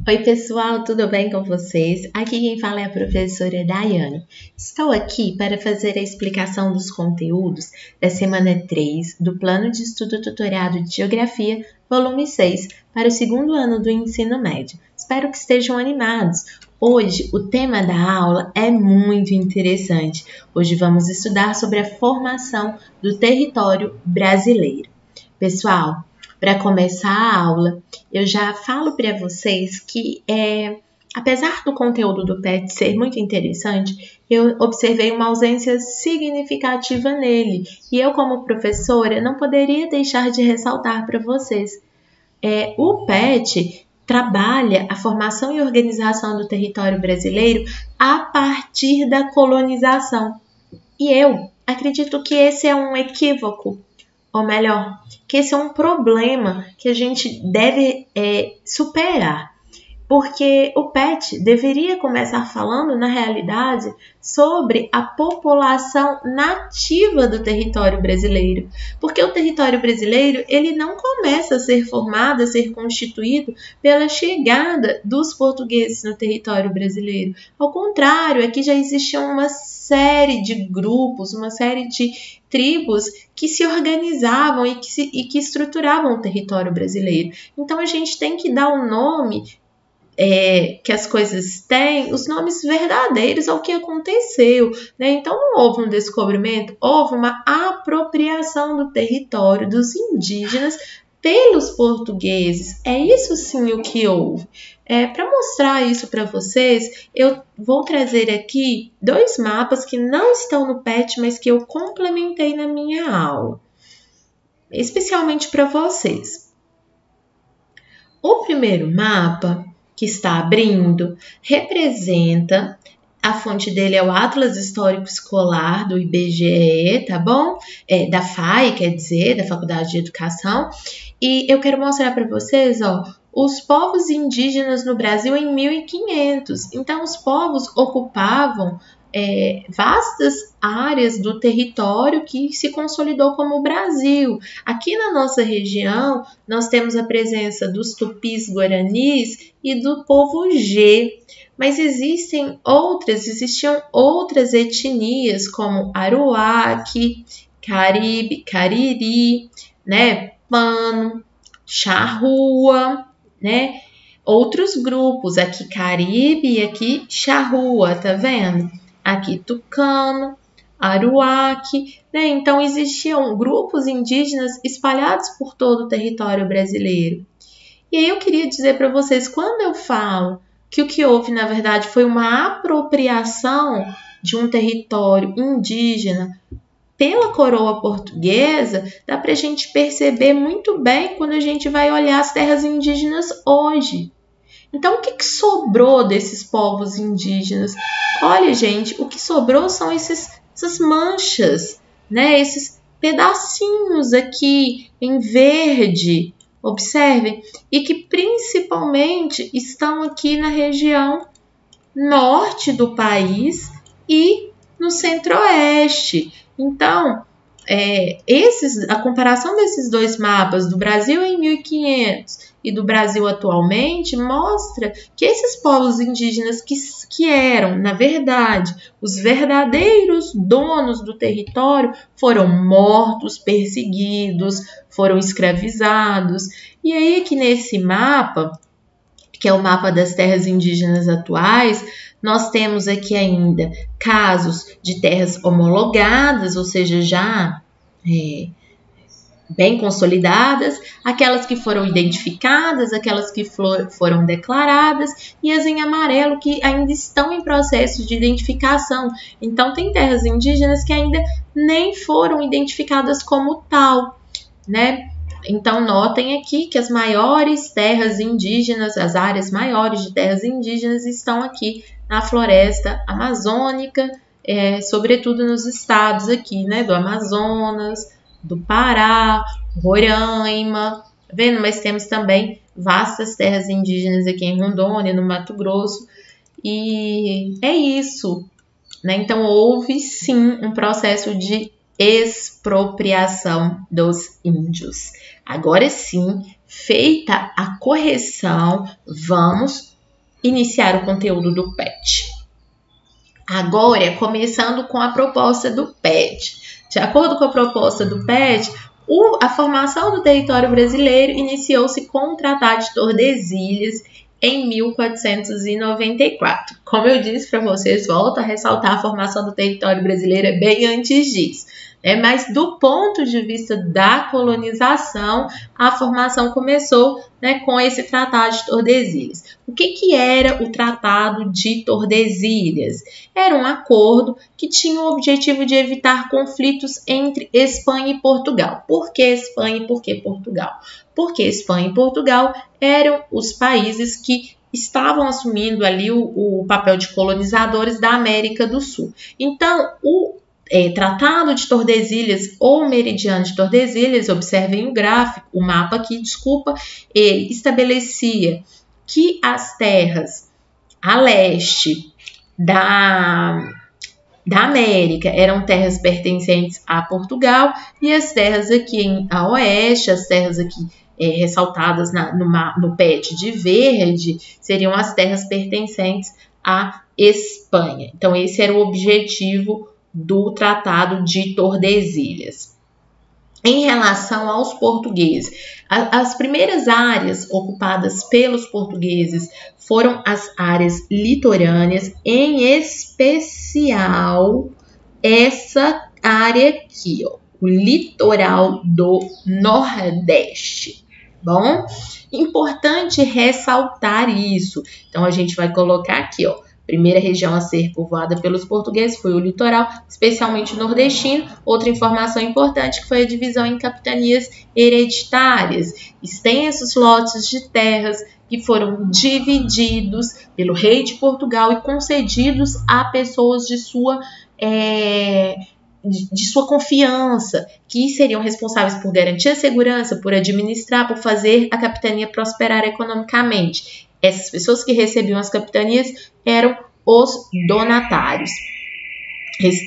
Oi, pessoal, tudo bem com vocês? Aqui quem fala é a professora Daiane. Estou aqui para fazer a explicação dos conteúdos da semana 3 do Plano de Estudo Tutorado de Geografia, volume 6, para o segundo ano do ensino médio. Espero que estejam animados. Hoje, o tema da aula é muito interessante. Hoje vamos estudar sobre a formação do território brasileiro. Pessoal, para começar a aula, eu já falo para vocês que, apesar do conteúdo do PET ser muito interessante, eu observei uma ausência significativa nele. E eu, como professora, não poderia deixar de ressaltar para vocês. O PET trabalha a formação e organização do território brasileiro a partir da colonização. E eu acredito que esse é um equívoco, ou melhor, que esse é um problema que a gente deve superar. Porque o PET deveria começar falando, na realidade, sobre a população nativa do território brasileiro. Porque o território brasileiro, ele não começa a ser formado, a ser constituído pela chegada dos portugueses no território brasileiro. Ao contrário, aqui já existiam uma série de grupos, uma série de tribos que se organizavam e que estruturavam o território brasileiro. Então, a gente tem que dar um nome que as coisas têm, os nomes verdadeiros ao que aconteceu, né? Então não houve um descobrimento, houve uma apropriação do território dos indígenas pelos portugueses. É isso sim o que houve. Para mostrar isso para vocês, eu vou trazer aqui dois mapas que não estão no PET, mas que eu complementei na minha aula, especialmente para vocês. O primeiro mapa que está abrindo, representa, a fonte dele é o Atlas Histórico Escolar do IBGE, tá bom? Da FAI, quer dizer, da Faculdade de Educação. E eu quero mostrar para vocês, os povos indígenas no Brasil em 1500. Então, os povos ocupavam vastas áreas do território que se consolidou como o Brasil. Aqui na nossa região, nós temos a presença dos tupis guaranis e do povo G, mas existiam outras etnias como Aruaque, Cariri, né, Pano, Charrua, né, outros grupos, aqui Caribe e aqui Charrua, tá vendo? Aqui Tucano, Aruaque, né? Então existiam grupos indígenas espalhados por todo o território brasileiro. E aí eu queria dizer para vocês, quando eu falo que o que houve, na verdade, foi uma apropriação de um território indígena pela coroa portuguesa, dá para a gente perceber muito bem quando a gente vai olhar as terras indígenas hoje. Então, o que sobrou desses povos indígenas? Olha, gente, o que sobrou são essas manchas, né? Esses pedacinhos aqui em verde, observem, e que principalmente estão aqui na região norte do país e no centro-oeste. Então, a comparação desses dois mapas, do Brasil em 1500 e do Brasil atualmente, mostra que esses povos indígenas que eram, na verdade, os verdadeiros donos do território, foram mortos, perseguidos, foram escravizados. E aí, aqui nesse mapa, que é o mapa das terras indígenas atuais, nós temos aqui ainda casos de terras homologadas, ou seja, já bem consolidadas, aquelas que foram identificadas, aquelas que foram declaradas e as em amarelo que ainda estão em processo de identificação. Então, tem terras indígenas que ainda nem foram identificadas como tal, né? Então, notem aqui que as maiores terras indígenas, as áreas maiores de terras indígenas estão aqui na floresta amazônica, sobretudo nos estados aqui, né, do Amazonas, do Pará, Roraima, tá vendo? Mas temos também vastas terras indígenas aqui em Rondônia, no Mato Grosso, e é isso, né? Então, houve sim um processo de expropriação dos índios. Agora sim, feita a correção, vamos iniciar o conteúdo do PET. Agora, começando com a proposta do PET. De acordo com a proposta do PET, a formação do território brasileiro iniciou-se com o Tratado de Tordesilhas em 1494. Como eu disse para vocês, volto a ressaltar, a formação do território brasileiro é bem antes disso. Mas do ponto de vista da colonização, a formação começou com esse Tratado de Tordesilhas. O que era o Tratado de Tordesilhas? Era um acordo que tinha o objetivo de evitar conflitos entre Espanha e Portugal. Por que Espanha e por que Portugal? Porque Espanha e Portugal eram os países que estavam assumindo ali o papel de colonizadores da América do Sul. Então, o Tratado de Tordesilhas ou Meridiano de Tordesilhas, observem o gráfico, o mapa aqui, ele estabelecia que as terras a leste da América eram terras pertencentes a Portugal e as terras aqui a oeste, as terras aqui ressaltadas no PET de verde, seriam as terras pertencentes à Espanha. Então, esse era o objetivo do Tratado de Tordesilhas. Em relação aos portugueses, as primeiras áreas ocupadas pelos portugueses foram as áreas litorâneas, em especial essa área aqui, o litoral do Nordeste. Bom, importante ressaltar isso. Então, a gente vai colocar aqui, primeira região a ser povoada pelos portugueses foi o litoral, especialmente o nordestino. Outra informação importante que foi a divisão em capitanias hereditárias. Extensos lotes de terras que foram divididos pelo rei de Portugal e concedidos a pessoas de sua confiança, que seriam responsáveis por garantir a segurança, por administrar, por fazer a capitania prosperar economicamente. Essas pessoas que recebiam as capitanias eram os donatários.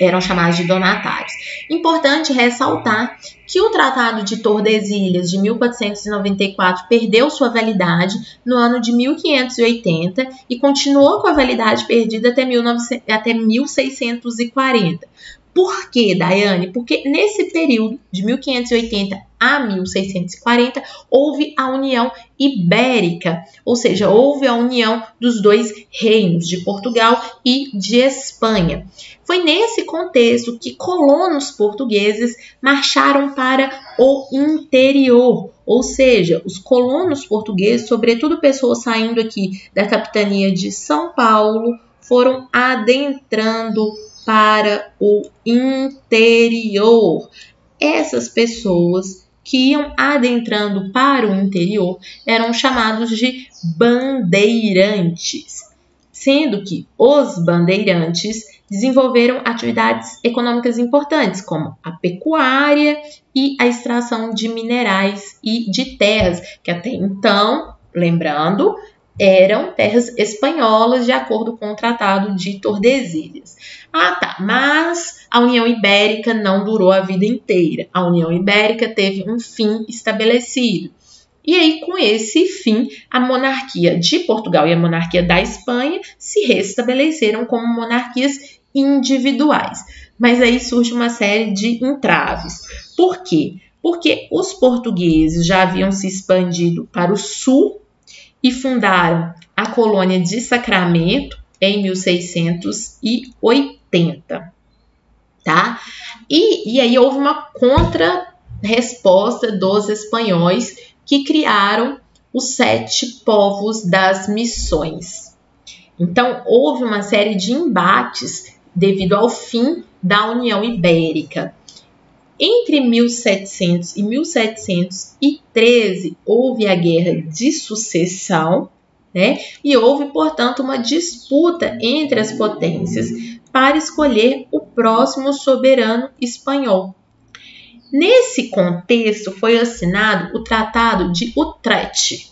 Eram chamados de donatários. Importante ressaltar que o Tratado de Tordesilhas de 1494 perdeu sua validade no ano de 1580 e continuou com a validade perdida até 1640. Por quê, Daiane? Porque nesse período, de 1580 a 1640, houve a União Ibérica, ou seja, houve a união dos dois reinos, de Portugal e de Espanha. Foi nesse contexto que colonos portugueses marcharam para o interior, ou seja, os colonos portugueses, sobretudo pessoas saindo aqui da capitania de São Paulo, foram adentrando para o interior. Essas pessoas que iam adentrando para o interior eram chamados de bandeirantes, sendo que os bandeirantes desenvolveram atividades econômicas importantes, como a pecuária e a extração de minerais e de terras, que até então, lembrando, eram terras espanholas, de acordo com o Tratado de Tordesilhas. Mas a União Ibérica não durou a vida inteira. A União Ibérica teve um fim estabelecido. E aí, com esse fim, a monarquia de Portugal e a monarquia da Espanha se restabeleceram como monarquias individuais. Mas aí surge uma série de entraves. Por quê? Porque os portugueses já haviam se expandido para o sul e fundaram a colônia de Sacramento em 1680, tá? E aí houve uma contra-resposta dos espanhóis que criaram os 7 povos das missões. Então, houve uma série de embates devido ao fim da União Ibérica. Entre 1700 e 1713, houve a Guerra de Sucessão, e houve, portanto, uma disputa entre as potências para escolher o próximo soberano espanhol. Nesse contexto, foi assinado o Tratado de Utrecht.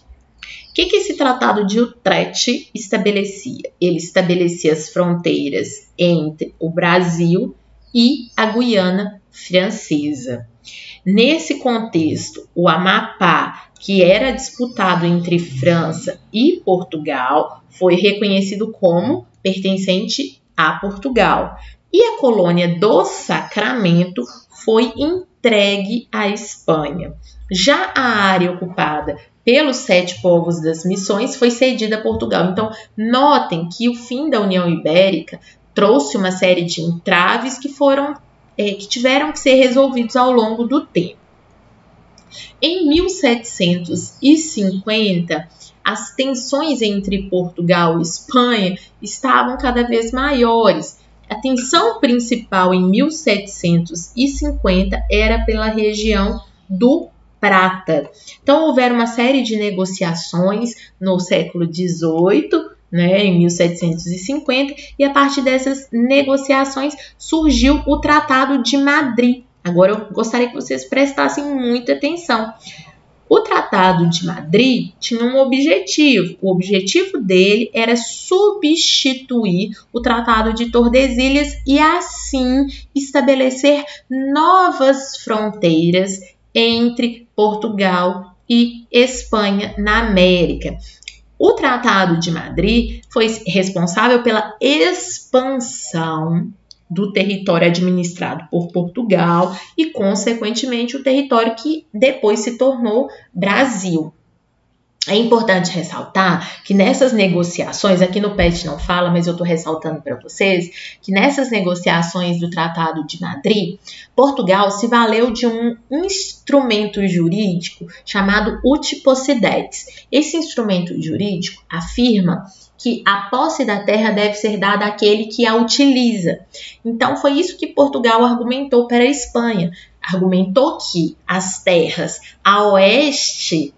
O que esse Tratado de Utrecht estabelecia? Ele estabelecia as fronteiras entre o Brasil e a Guiana Francesa. Nesse contexto, o Amapá, que era disputado entre França e Portugal, foi reconhecido como pertencente a Portugal. E a colônia do Sacramento foi entregue à Espanha. Já a área ocupada pelos 7 povos das missões foi cedida a Portugal. Então, notem que o fim da União Ibérica trouxe uma série de entraves que tiveram que ser resolvidos ao longo do tempo. Em 1750, as tensões entre Portugal e Espanha estavam cada vez maiores. A tensão principal em 1750 era pela região do Prata. Então, houveram uma série de negociações no século XVIII, em 1750, e a partir dessas negociações surgiu o Tratado de Madrid. Agora, eu gostaria que vocês prestassem muita atenção. O Tratado de Madrid tinha um objetivo. O objetivo dele era substituir o Tratado de Tordesilhas e, assim, estabelecer novas fronteiras entre Portugal e Espanha na América. O Tratado de Madrid foi responsável pela expansão do território administrado por Portugal e, consequentemente, o território que depois se tornou Brasil. É importante ressaltar que nessas negociações, aqui no PET não fala, mas eu estou ressaltando para vocês, que nessas negociações do Tratado de Madrid, Portugal se valeu de um instrumento jurídico chamado Ut Possidetis. Esse instrumento jurídico afirma que a posse da terra deve ser dada àquele que a utiliza. Então, foi isso que Portugal argumentou para a Espanha. Argumentou que as terras a oeste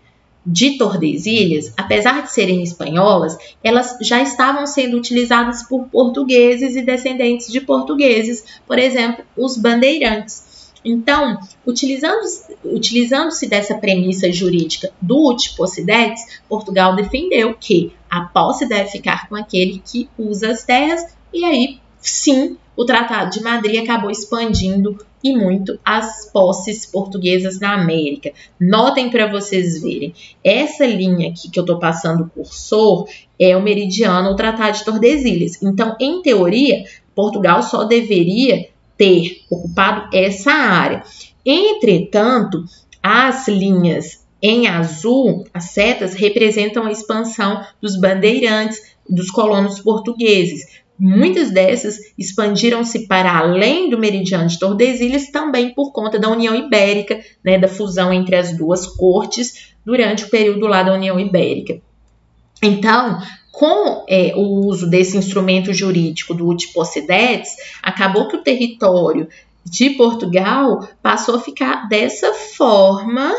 de Tordesilhas, apesar de serem espanholas, elas já estavam sendo utilizadas por portugueses e descendentes de portugueses, por exemplo, os bandeirantes. Então, utilizando-se dessa premissa jurídica do Ut Possidetis, Portugal defendeu que a posse deve ficar com aquele que usa as terras, e aí, sim, o Tratado de Madrid acabou expandindo e muito as posses portuguesas na América. Notem para vocês verem, essa linha aqui que eu estou passando o cursor é o meridiano, o Tratado de Tordesilhas. Então, em teoria, Portugal só deveria ter ocupado essa área. Entretanto, as linhas em azul, as setas, representam a expansão dos bandeirantes, dos colonos portugueses. Muitas dessas expandiram-se para além do meridiano de Tordesilhas, também por conta da União Ibérica, da fusão entre as duas cortes durante o período lá da União Ibérica. Então, com o uso desse instrumento jurídico do Ut Possidetis, acabou que o território de Portugal passou a ficar dessa forma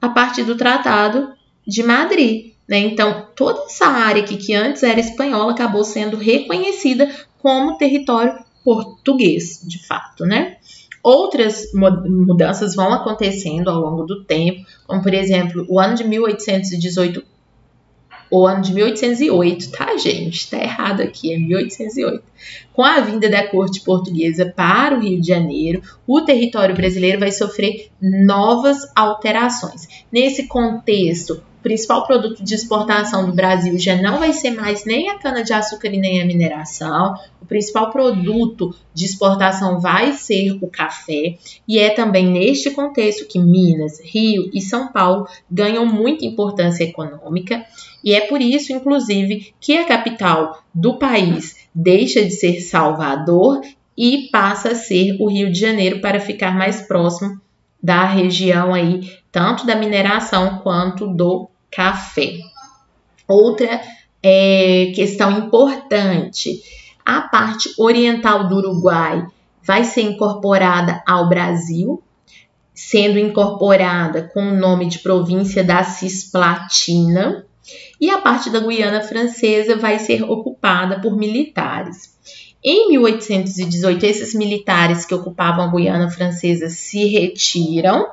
a partir do Tratado de Madrid. Então, toda essa área aqui que antes era espanhola acabou sendo reconhecida como território português, de fato, Outras mudanças vão acontecendo ao longo do tempo, como, por exemplo, o ano de 1808, tá, gente? Tá errado aqui, é 1808. Com a vinda da corte portuguesa para o Rio de Janeiro, o território brasileiro vai sofrer novas alterações. Nesse contexto, o principal produto de exportação do Brasil já não vai ser mais nem a cana-de-açúcar e nem a mineração. O principal produto de exportação vai ser o café. E é também neste contexto que Minas, Rio e São Paulo ganham muita importância econômica. E é por isso, inclusive, que a capital do país deixa de ser Salvador e passa a ser o Rio de Janeiro para ficar mais próximo da região aí, tanto da mineração quanto do café. Outra questão importante, a parte oriental do Uruguai vai ser incorporada ao Brasil, sendo incorporada com o nome de província da Cisplatina, e a parte da Guiana Francesa vai ser ocupada por militares. Em 1818, esses militares que ocupavam a Guiana Francesa se retiram,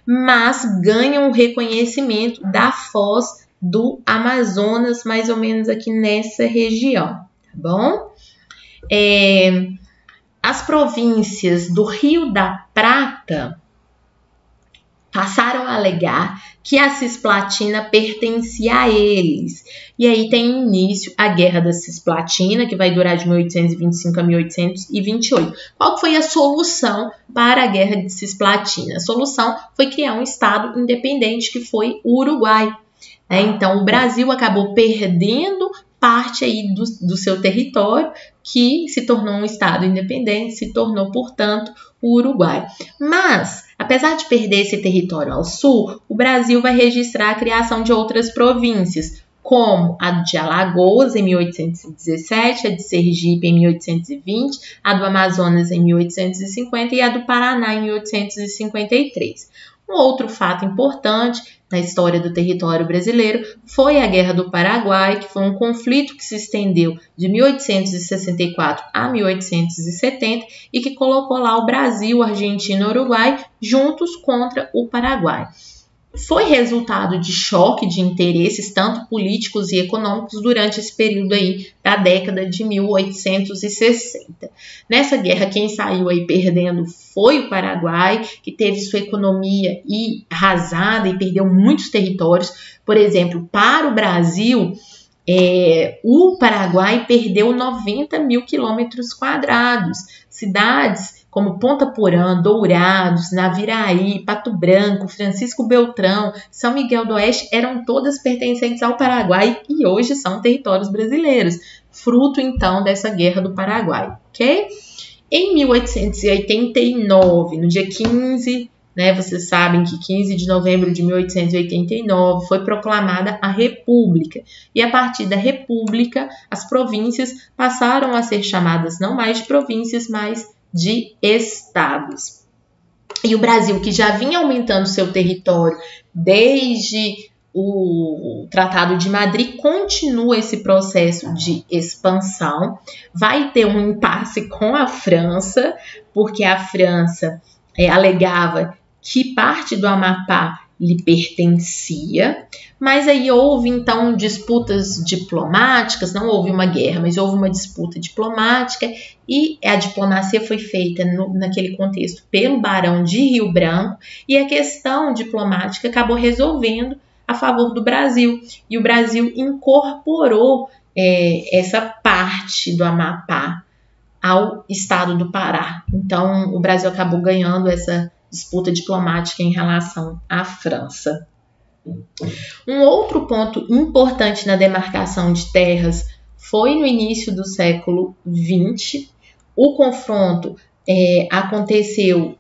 mas ganham o reconhecimento da Foz do Amazonas, mais ou menos aqui nessa região, tá bom? As províncias do Rio da Prata passaram a alegar que a Cisplatina pertencia a eles. E aí tem início a Guerra da Cisplatina, que vai durar de 1825 a 1828. Qual foi a solução para a Guerra de Cisplatina? A solução foi criar um estado independente, que foi o Uruguai. Então, o Brasil acabou perdendo parte aí do seu território, que se tornou um estado independente, se tornou, portanto, o Uruguai. Mas, apesar de perder esse território ao sul, o Brasil vai registrar a criação de outras províncias, como a de Alagoas, em 1817, a de Sergipe, em 1820, a do Amazonas, em 1850 e a do Paraná, em 1853. Um outro fato importante na história do território brasileiro foi a Guerra do Paraguai, que foi um conflito que se estendeu de 1864 a 1870 e que colocou lá o Brasil, a Argentina e o Uruguai juntos contra o Paraguai. Foi resultado de choque de interesses, tanto políticos e econômicos, durante esse período aí da década de 1860. Nessa guerra, quem saiu aí perdendo foi o Paraguai, que teve sua economia arrasada e perdeu muitos territórios. Por exemplo, para o Brasil, o Paraguai perdeu 90 mil quilômetros quadrados. Cidades como Ponta Porã, Dourados, Naviraí, Pato Branco, Francisco Beltrão, São Miguel do Oeste eram todas pertencentes ao Paraguai e hoje são territórios brasileiros, fruto então dessa Guerra do Paraguai, ok? Em 1889, no dia 15, vocês sabem que 15 de novembro de 1889 foi proclamada a República. E a partir da República, as províncias passaram a ser chamadas não mais de províncias, mas de estados. E o Brasil, que já vinha aumentando seu território desde o Tratado de Madrid, continua esse processo de expansão. Vai ter um impasse com a França, porque a França alegava que parte do Amapá lhe pertencia, mas aí houve então disputas diplomáticas, não houve uma guerra, mas houve uma disputa diplomática e a diplomacia foi feita naquele contexto pelo Barão de Rio Branco e a questão diplomática acabou resolvendo a favor do Brasil e o Brasil incorporou essa parte do Amapá ao estado do Pará. Então o Brasil acabou ganhando essa disputa diplomática em relação à França. Um outro ponto importante na demarcação de terras foi no início do século XX. O confronto aconteceu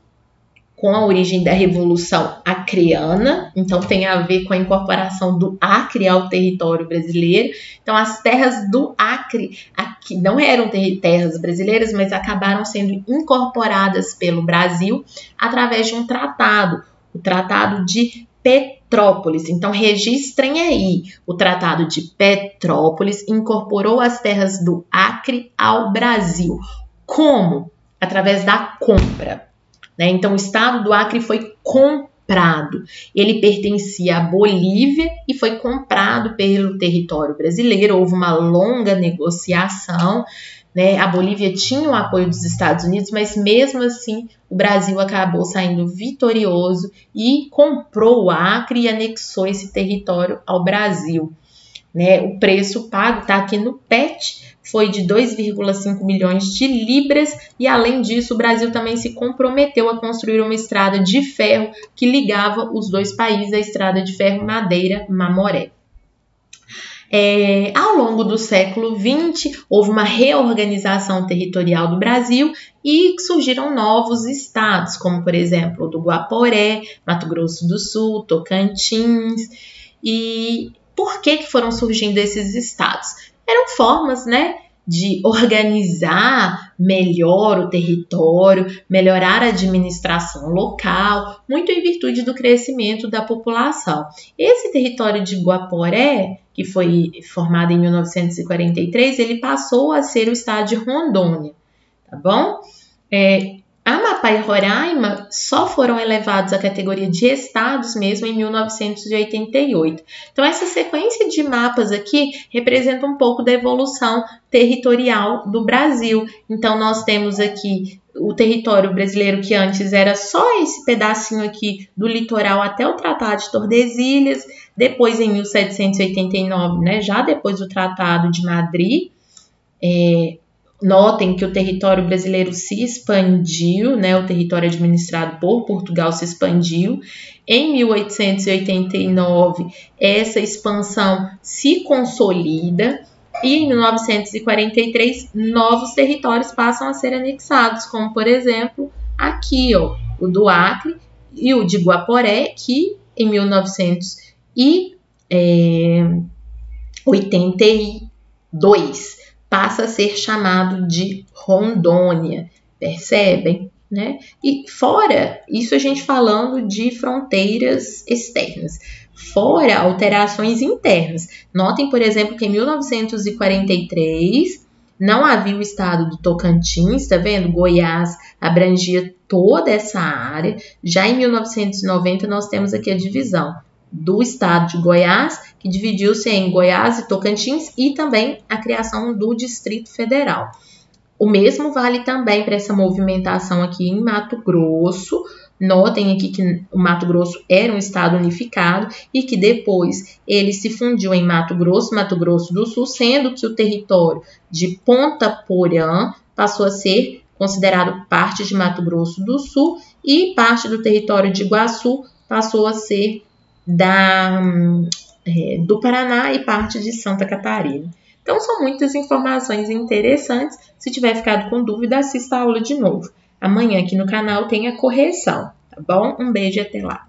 com a origem da Revolução Acreana, então tem a ver com a incorporação do Acre ao território brasileiro. Então as terras do Acre aqui não eram terras brasileiras, mas acabaram sendo incorporadas pelo Brasil através de um tratado, o Tratado de Petrópolis. Então registrem aí, o Tratado de Petrópolis incorporou as terras do Acre ao Brasil. Como? Através da compra. Então, o estado do Acre foi comprado. Ele pertencia à Bolívia e foi comprado pelo território brasileiro. Houve uma longa negociação. A Bolívia tinha o apoio dos Estados Unidos, mas mesmo assim o Brasil acabou saindo vitorioso e comprou o Acre e anexou esse território ao Brasil. O preço pago está aqui no PET, foi de 2,5 milhões de libras e, além disso, o Brasil também se comprometeu a construir uma estrada de ferro que ligava os dois países, a estrada de ferro Madeira-Mamoré. Ao longo do século XX, houve uma reorganização territorial do Brasil e surgiram novos estados, como, por exemplo, o do Guaporé, Mato Grosso do Sul, Tocantins. E por que foram surgindo esses estados? Eram formas, de organizar melhor o território, melhorar a administração local, muito em virtude do crescimento da população. Esse território de Guaporé, que foi formado em 1943, ele passou a ser o estado de Rondônia, tá bom? Amapá e Roraima só foram elevados à categoria de estados mesmo em 1988. Então, essa sequência de mapas aqui representa um pouco da evolução territorial do Brasil. Então, nós temos aqui o território brasileiro que antes era só esse pedacinho aqui do litoral até o Tratado de Tordesilhas. Depois, em 1789, né, já depois do Tratado de Madrid, notem que o território brasileiro se expandiu, né? O território administrado por Portugal se expandiu. Em 1889, essa expansão se consolida e em 1943, novos territórios passam a ser anexados, como, por exemplo, aqui, ó, o do Acre e o de Guaporé, que em 1982 passa a ser chamado de Rondônia, percebem? Né? E fora, isso a gente falando de fronteiras externas, fora alterações internas. Notem, por exemplo, que em 1943 não havia o estado do Tocantins, tá vendo? Goiás abrangia toda essa área. Já em 1990 nós temos aqui a divisão do estado de Goiás, que dividiu-se em Goiás e Tocantins, e também a criação do Distrito Federal. O mesmo vale também para essa movimentação aqui em Mato Grosso. Notem aqui que o Mato Grosso era um estado unificado e que depois ele se fundiu em Mato Grosso do Sul, sendo que o território de Ponta Porã passou a ser considerado parte de Mato Grosso do Sul e parte do território de Iguaçu passou a ser do Paraná e parte de Santa Catarina. Então, são muitas informações interessantes. Se tiver ficado com dúvida, assista a aula de novo. Amanhã aqui no canal tem a correção, tá bom? Um beijo e até lá!